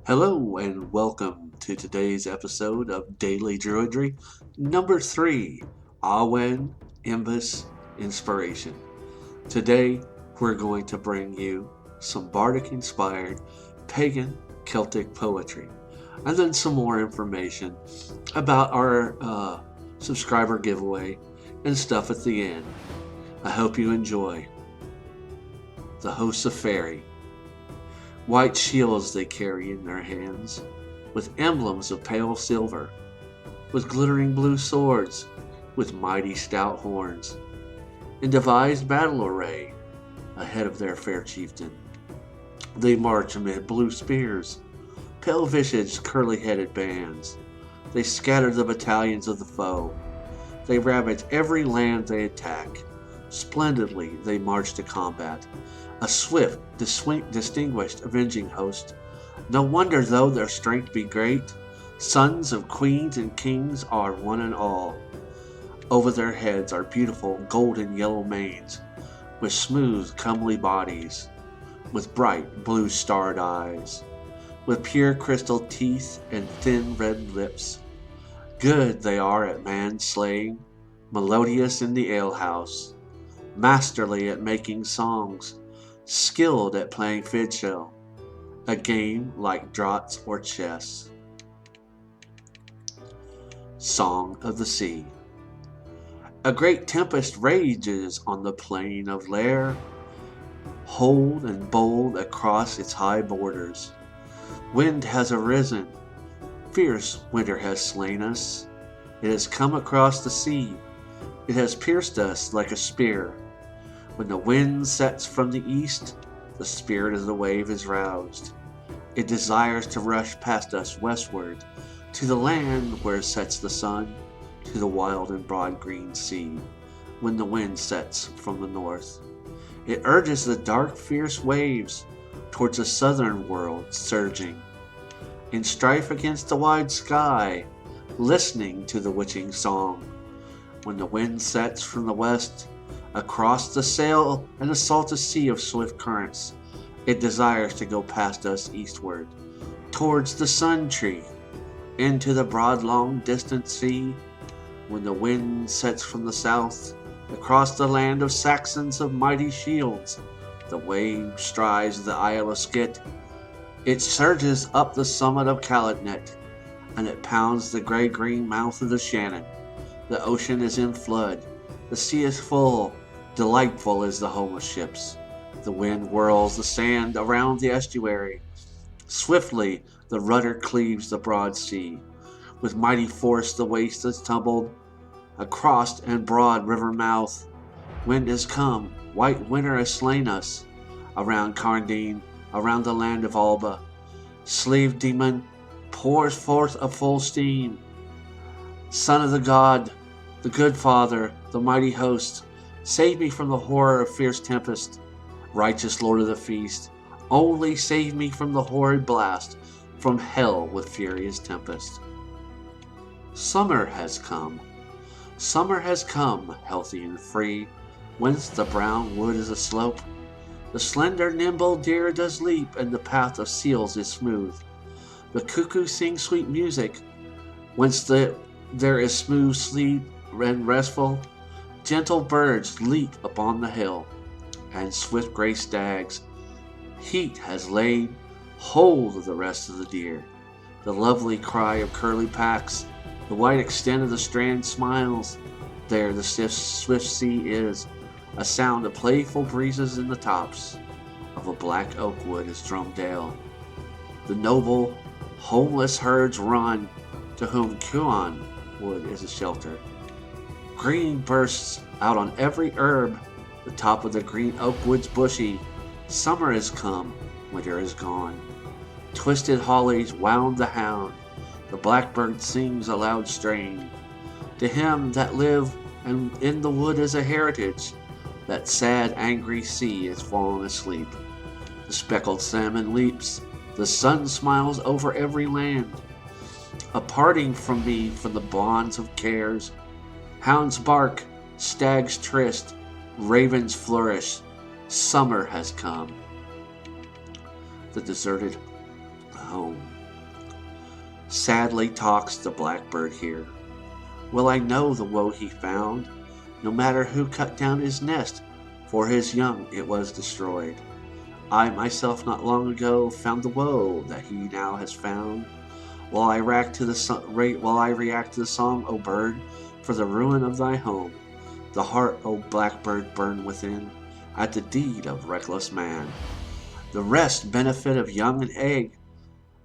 Hello and welcome to today's episode of Daily Druidry, number 3, Awen, Imbas, Inspiration. Today, we're going to bring you some Bardic-inspired pagan Celtic poetry, and then some more information about our subscriber giveaway and stuff at the end. I hope you enjoy. The hosts of Fairy. White shields they carry in their hands, with emblems of pale silver, with glittering blue swords, with mighty stout horns, in devised battle array, ahead of their fair chieftain. They march amid blue spears, pale-visaged, curly-headed bands. They scatter the battalions of the foe. They ravage every land they attack. Splendidly they march to combat, a swift, distinguished, avenging host. No wonder, though their strength be great, sons of queens and kings are one and all. Over their heads are beautiful golden yellow manes, with smooth, comely bodies, with bright blue starred eyes, with pure crystal teeth and thin red lips. Good they are at man-slaying, melodious in the alehouse, masterly at making songs, skilled at playing fiddle, a game like draughts or chess. Song of the Sea. A great tempest rages on the plain of Lair, hold and bold across its high borders. Wind has arisen, fierce winter has slain us. It has come across the sea, it has pierced us like a spear. When the wind sets from the east, the spirit of the wave is roused. It desires to rush past us westward, to the land where sets the sun, to the wild and broad green sea, when the wind sets from the north. It urges the dark, fierce waves towards the southern world surging, in strife against the wide sky, listening to the witching song. When the wind sets from the west, across the sail and assault a sea of swift currents, it desires to go past us eastward, towards the sun tree, into the broad long distant sea. When the wind sets from the south, across the land of Saxons of mighty shields, the wave strives the Isle of Skit. It surges up the summit of Calatnet, and it pounds the grey-green mouth of the Shannon. The ocean is in flood, the sea is full, delightful is the home of ships. The wind whirls the sand around the estuary. Swiftly the rudder cleaves the broad sea. With mighty force the waste is tumbled across and broad river mouth. Wind is come, white winter has slain us. Around Carndine, around the land of Alba, slave demon pours forth a full steam. Son of the god, the good father, the mighty host, save me from the horror of fierce tempest. Righteous lord of the feast, only save me from the horrid blast, from hell with furious tempest. Summer has come. Summer has come, healthy and free, whence the brown wood is aslope. The slender nimble deer does leap, and the path of seals is smooth. The cuckoo sings sweet music, whence there is smooth sleep and restful. Gentle birds leap upon the hill, and swift gray stags. Heat has laid hold of the rest of the deer. The lovely cry of curly packs, the white extent of the strand smiles. There the swift sea is, a sound of playful breezes in the tops of a black oak wood is Drumdale. The noble, homeless herds run, to whom Cuan wood is a shelter. Green bursts out on every herb, the top of the green oak wood's bushy. Summer is come, winter is gone. Twisted hollies wound the hound, the blackbird sings a loud strain. To him that live and in the wood is a heritage, that sad angry sea is fallen asleep. The speckled salmon leaps, the sun smiles over every land. A parting from me from the bonds of cares, hounds bark, stags tryst, ravens flourish. Summer has come. The deserted home. Sadly talks the blackbird here. Will I know the woe he found? No matter who cut down his nest, for his young it was destroyed. I myself not long ago found the woe that he now has found. While I react to the song, O bird, for the ruin of thy home, the heart, O blackbird, burn within at the deed of reckless man. The rest benefit of young and egg,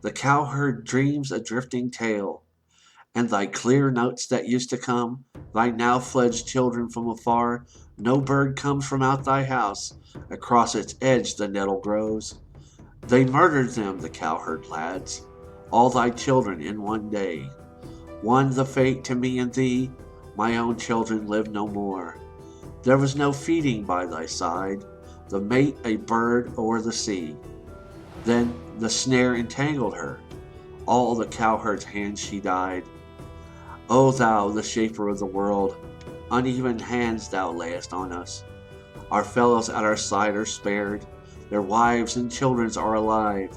the cowherd dreams a drifting tale, and thy clear notes that used to come, thy now fledged children from afar. No bird comes from out thy house, across its edge the nettle grows. They murdered them, the cowherd lads, all thy children in one day. One the fate to me and thee, my own children live no more. There was no feeding by thy side, the mate a bird o'er the sea. Then the snare entangled her, all the cowherd's hands she died. O thou, the shaper of the world, uneven hands thou layest on us. Our fellows at our side are spared, their wives and children are alive.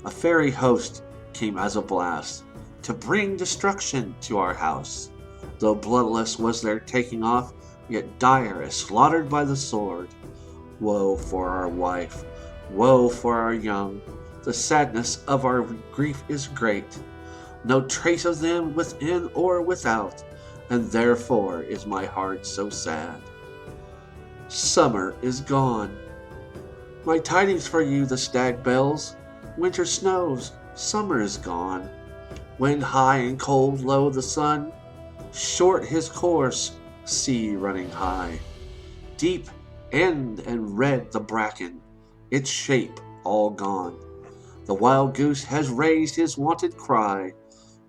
A fairy host came as a blast, to bring destruction to our house. Though bloodless was their taking off, yet dire as slaughtered by the sword. Woe for our wife, woe for our young, the sadness of our grief is great. No trace of them within or without, and therefore is my heart so sad. Summer is gone. My tidings for you, the stag bells. Winter snows, summer is gone. Wind high and cold, low the sun, short his course, sea running high. Deep end and red the bracken, its shape all gone. The wild goose has raised his wonted cry.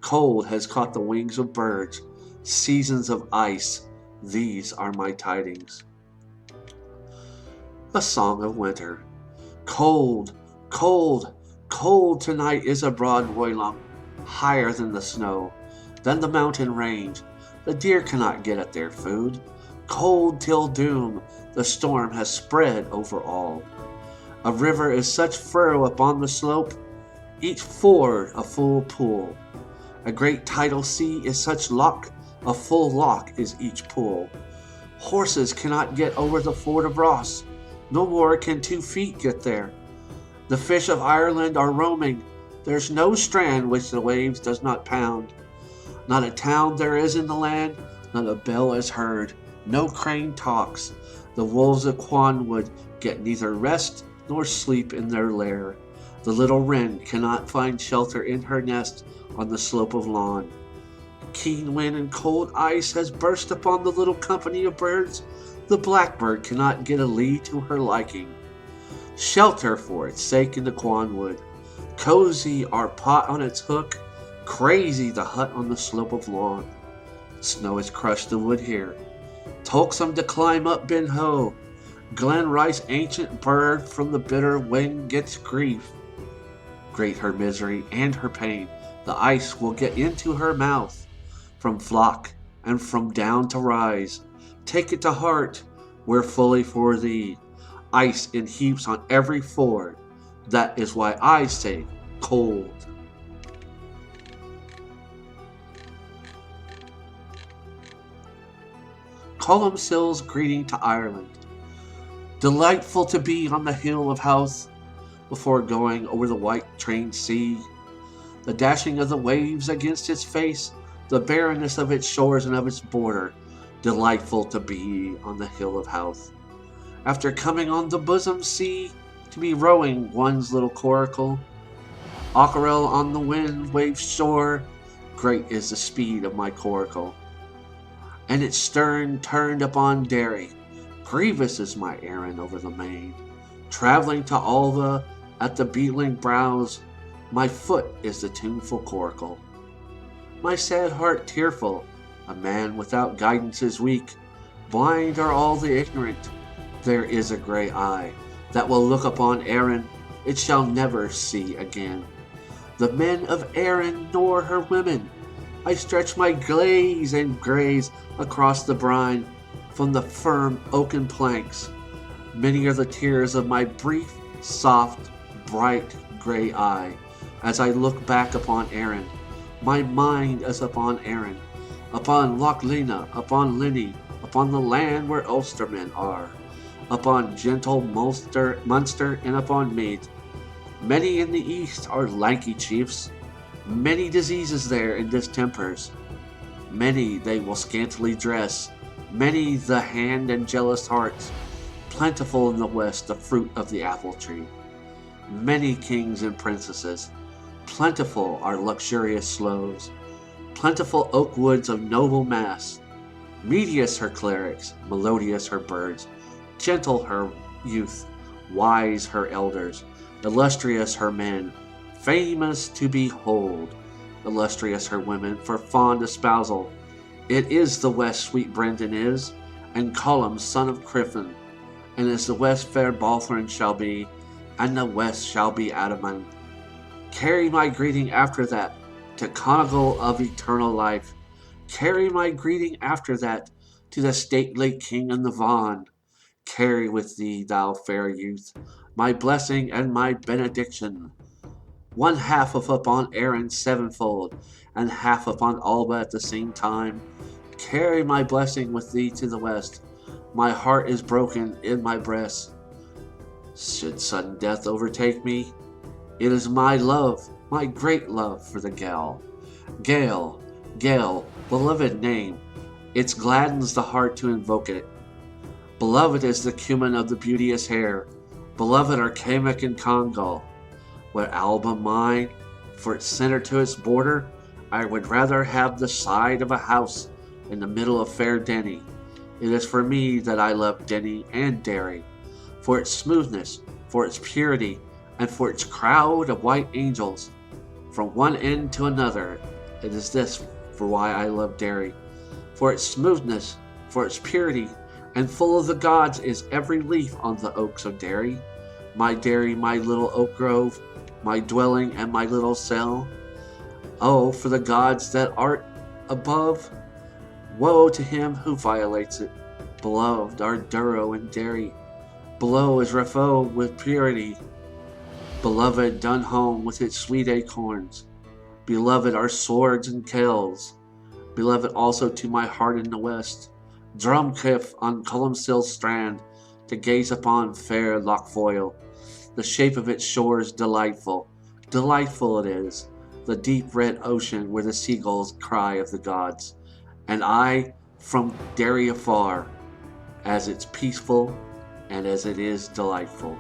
Cold has caught the wings of birds. Seasons of ice, these are my tidings. A song of winter. Cold, cold, cold tonight is a broad Woilung, higher than the snow, than the mountain range. The deer cannot get at their food. Cold till doom, the storm has spread over all. A river is such furrow upon the slope, each ford a full pool. A great tidal sea is such lock, a full lock is each pool. Horses cannot get over the ford of Ross, no more can 2 feet get there. The fish of Ireland are roaming, there's no strand which the waves does not pound. Not a town there is in the land, not a bell is heard, no crane talks. The wolves of Quanwood get neither rest nor sleep in their lair. The little wren cannot find shelter in her nest on the slope of lawn. Keen wind and cold ice has burst upon the little company of birds. The blackbird cannot get a lee to her liking. Shelter for its sake in the Quanwood. Cozy our pot on its hook, crazy the hut on the slope of lawn. Snow has crushed the wood here. Tolksome to climb up Ben Ho. Glen Rice ancient bird from the bitter wind gets grief. Great her misery and her pain, the ice will get into her mouth. From flock and from down to rise, take it to heart, we're fully for thee. Ice in heaps on every ford, that is why I say cold. Columcille's greeting to Ireland. Delightful to be on the hill of Howth, before going over the white trained sea. The dashing of the waves against its face, the barrenness of its shores and of its border. Delightful to be on the hill of Howth. After coming on the bosom sea, to be rowing one's little coracle. Ockerel on the wind wave shore, great is the speed of my coracle. And its stern turned upon Derry, grievous is my errand over the main. Travelling to Alva at the beetling brows, my foot is the tuneful coracle. My sad heart tearful, a man without guidance is weak. Blind are all the ignorant, there is a grey eye that will look upon Erin, it shall never see again. The men of Erin nor her women, I stretch my gaze and graze across the brine from the firm oaken planks. Many are the tears of my brief, soft, bright, grey eye as I look back upon Erin, My mind is upon Awen, upon Loch Lena, upon Linny, upon the land where Ulstermen are, upon gentle Munster, and upon Meath. Many in the east are lanky chiefs, many diseases there and distempers. Many they will scantily dress, many the hand and jealous hearts. Plentiful in the west the fruit of the apple tree. Many kings and princesses, plentiful are luxurious sloes. Plentiful oak woods of noble mass. Medious her clerics, melodious her birds, gentle her youth, wise her elders, illustrious her men, famous to behold, illustrious her women, for fond espousal. It is the west sweet Brendan is, and Colum son of Criffin, and as the west fair Balthrin shall be, and the west shall be Adaman. Carry my greeting after that, to Conagle of eternal life. Carry my greeting after that, to the stately king and the Vaughan. Carry with thee, thou fair youth, my blessing and my benediction. One half of upon Awen sevenfold, and half upon Alba at the same time. Carry my blessing with thee to the west. My heart is broken in my breast. Should sudden death overtake me, it is my love, my great love for the Gael. Gael, Gael, beloved name, it gladdens the heart to invoke it. Beloved is the cumin of the beauteous hair, beloved are Camic and Congal. Where Alba mine, for its center to its border, I would rather have the side of a house in the middle of fair Denny. It is for me that I love Denny and Derry, for its smoothness, for its purity, and for its crowd of white angels. From one end to another, it is this for why I love Derry. For its smoothness, for its purity, and full of the gods is every leaf on the oaks of Derry. My Derry, my little oak grove, my dwelling and my little cell. Oh, for the gods that art above, woe to him who violates it. Beloved are Duro and Derry. Below is Rapho with purity. Beloved Dunholm with its sweet acorns. Beloved are swords and kells. Beloved also to my heart in the west. Drumcliff on Columcille's strand, to gaze upon fair Loch Foyle. The shape of its shores delightful, delightful it is, the deep red ocean where the seagulls cry of the gods. And I, from Derry afar, as it's peaceful and as it is delightful.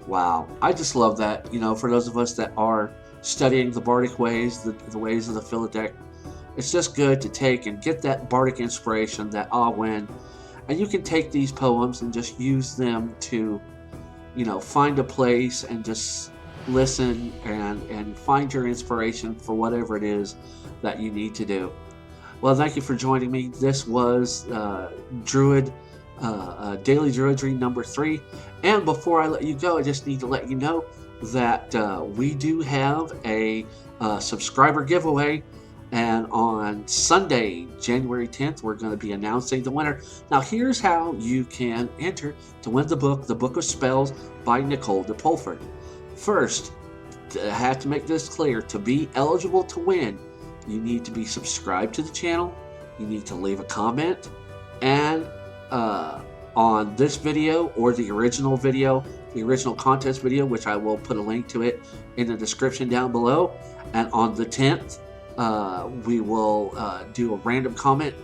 Wow, I just love that. You know, for those of us that are studying the bardic ways, the ways of the Philodeck, it's just good to take and get that bardic inspiration, that Awen, and you can take these poems and just use them to, you know, find a place and just listen and find your inspiration for whatever it is that you need to do. Well, thank you for joining me. This was Druid Daily Druidry number 3. And before I let you go, I just need to let you know that we do have a subscriber giveaway. And on Sunday, January 10th, we're going to be announcing the winner. Now, here's how you can enter to win the book of Spells by Nicole de Pulford. First, I have to make this clear. To be eligible to win, you need to be subscribed to the channel. You need to leave a comment. And on this video or the original video, the original contest video, which I will put a link to it in the description down below. And on the 10th, we will do a random comment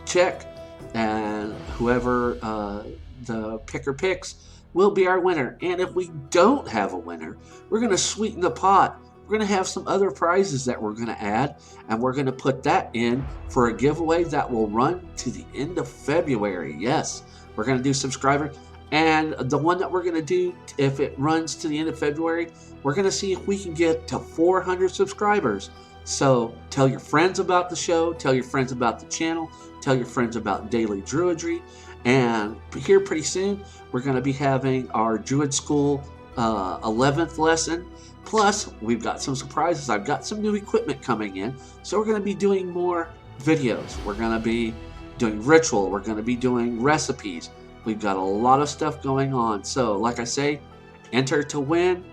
check, and whoever the picker picks will be our winner. And if we don't have a winner, we're going to sweeten the pot. We're going to have some other prizes that we're going to add, and we're going to put that in for a giveaway that will run to the end of February. Yes, we're going to do subscribers. And the one that we're going to do, if it runs to the end of February, we're going to see if we can get to 400 subscribers. So tell your friends about the show, tell your friends about the channel, tell your friends about Daily Druidry. And here pretty soon, we're going to be having our Druid School 11th lesson. Plus, we've got some surprises. I've got some new equipment coming in. So we're going to be doing more videos. We're going to be doing ritual. We're going to be doing recipes. We've got a lot of stuff going on. So, like I say, enter to win.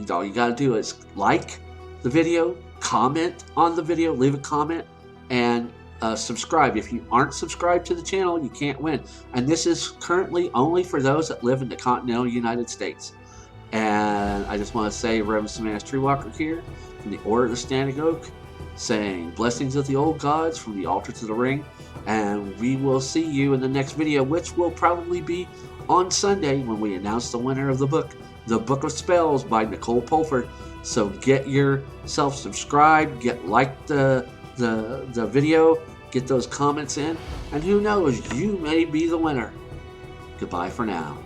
All you got to do is like the video, comment on the video, leave a comment, and subscribe. If you aren't subscribed to the channel, you can't win. And this is currently only for those that live in the continental United States. And I just want to say, Reverend Smash Treewalker here from the Order of the Standing Oak, saying blessings of the old gods from the altar to the ring. And we will see you in the next video, which will probably be on Sunday when we announce the winner of the book, The Book of Spells by Nicole Pulford. So get yourself subscribed, like the video, get those comments in, and who knows, you may be the winner. Goodbye for now.